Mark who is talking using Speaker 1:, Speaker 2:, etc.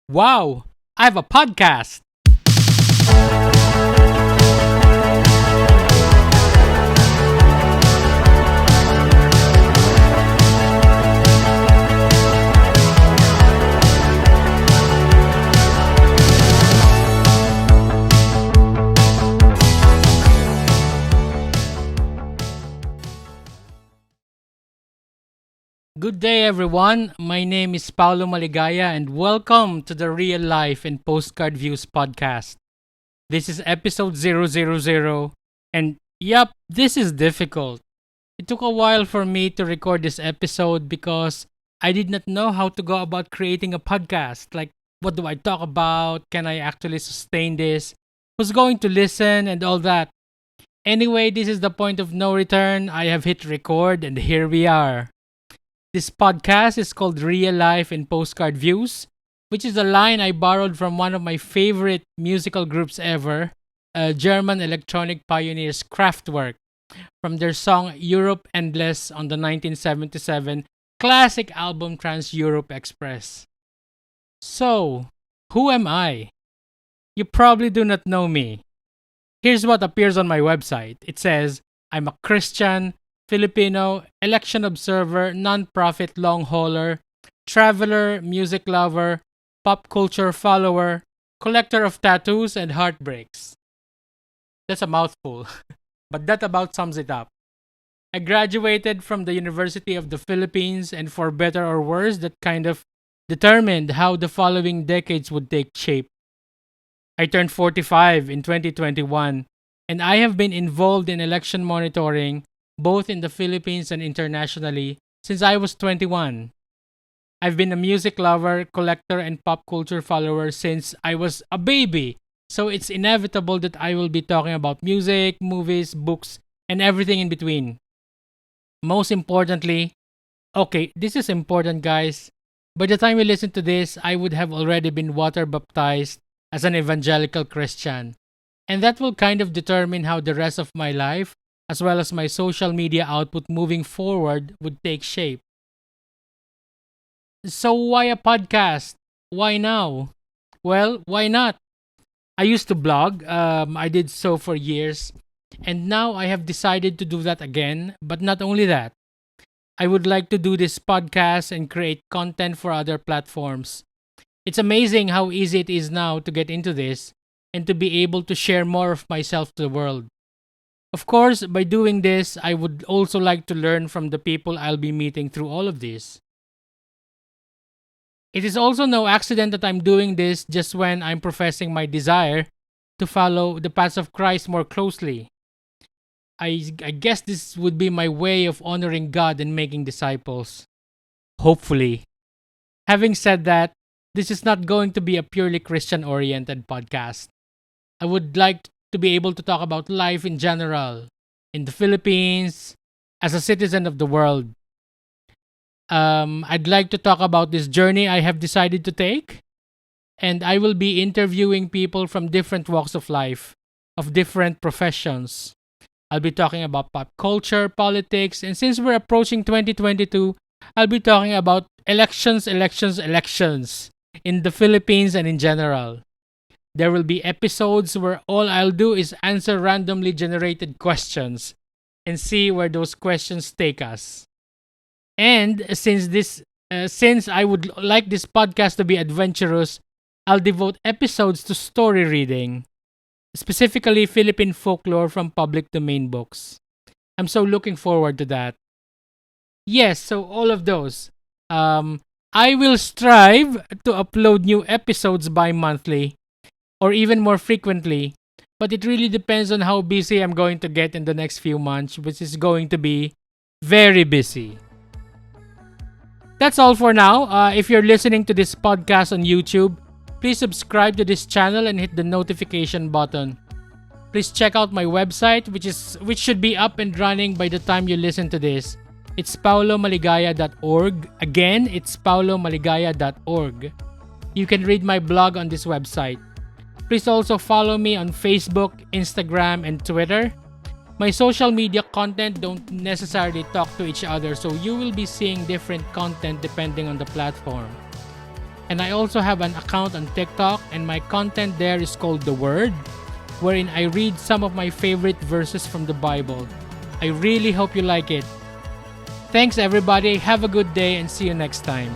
Speaker 1: Wow, I have a podcast. Good day, everyone. My name is Paulo Maligaya, and welcome to the Real Life and Postcard Views podcast. This is episode 000, and yep, this is difficult. It took a while for me to record this episode because I did not know how to go about creating a podcast. Like, what do I talk about? Can I actually sustain this? Who's going to listen and all that? Anyway, this is the point of no return. I have hit record, and here we are. This podcast is called Real Life and Postcard Views, which is a line I borrowed from one of my favorite musical groups ever, German electronic pioneers Kraftwerk, from their song Europe Endless on the 1977 classic album Trans Europe Express. So, who am I? You probably do not know me. Here's what appears on my website. It says, I'm a Christian, Filipino, election observer, non-profit long hauler, traveler, music lover, pop culture follower, collector of tattoos, and heartbreaks. That's a mouthful, but that about sums it up. I graduated from the University of the Philippines, and for better or worse, that kind of determined how the following decades would take shape. I turned 45 in 2021, and I have been involved in election monitoring both in the Philippines and internationally since I was 21. I've been a music lover, collector, and pop culture follower since I was a baby, so it's inevitable that I will be talking about music, movies, books, and everything in between. Most importantly, okay, this is important, guys. By the time you listen to this, I would have already been water baptized as an evangelical Christian. And that will kind of determine how the rest of my life, as well as my social media output moving forward, would take shape. So, why a podcast? Why now? Well, why not? I used to blog, I did so for years, and now I have decided to do that again. But not only that, I would like to do this podcast and create content for other platforms. It's amazing how easy it is now to get into this and to be able to share more of myself to the world. Of course, by doing this, I would also like to learn from the people I'll be meeting through all of this. It is also no accident that I'm doing this just when I'm professing my desire to follow the paths of Christ more closely. I guess this would be my way of honoring God and making disciples. Hopefully. Having said that, this is not going to be a purely Christian oriented podcast. I would like to be able to talk about life in general, in the Philippines, as a citizen of the world. I'd like to talk about this journey I have decided to take, and I will be interviewing people from different walks of life, of different professions. I'll be talking about pop culture, politics, and since we're approaching 2022, I'll be talking about elections in the Philippines and in general. There will be episodes where all I'll do is answer randomly generated questions and see where those questions take us. And since I would like this podcast to be adventurous, I'll devote episodes to story reading, specifically Philippine folklore from public domain books. I'm so looking forward to that. Yes, so all of those. I will strive to upload new episodes bi-monthly or even more frequently, but it really depends on how busy I'm going to get in the next few months, which is going to be very busy. That's all for now. If you're listening to this podcast on YouTube, please subscribe to this channel and hit the notification button. Please check out my website, which should be up and running by the time you listen to this. It's paulomaligaya.org. Again, it's paulomaligaya.org. You can read my blog on this website. Please also follow me on Facebook, Instagram, and Twitter. My social media content don't necessarily talk to each other, so you will be seeing different content depending on the platform. And I also have an account on TikTok, and my content there is called The Word, wherein I read some of my favorite verses from the Bible. I really hope you like it. Thanks everybody, have a good day, and see you next time.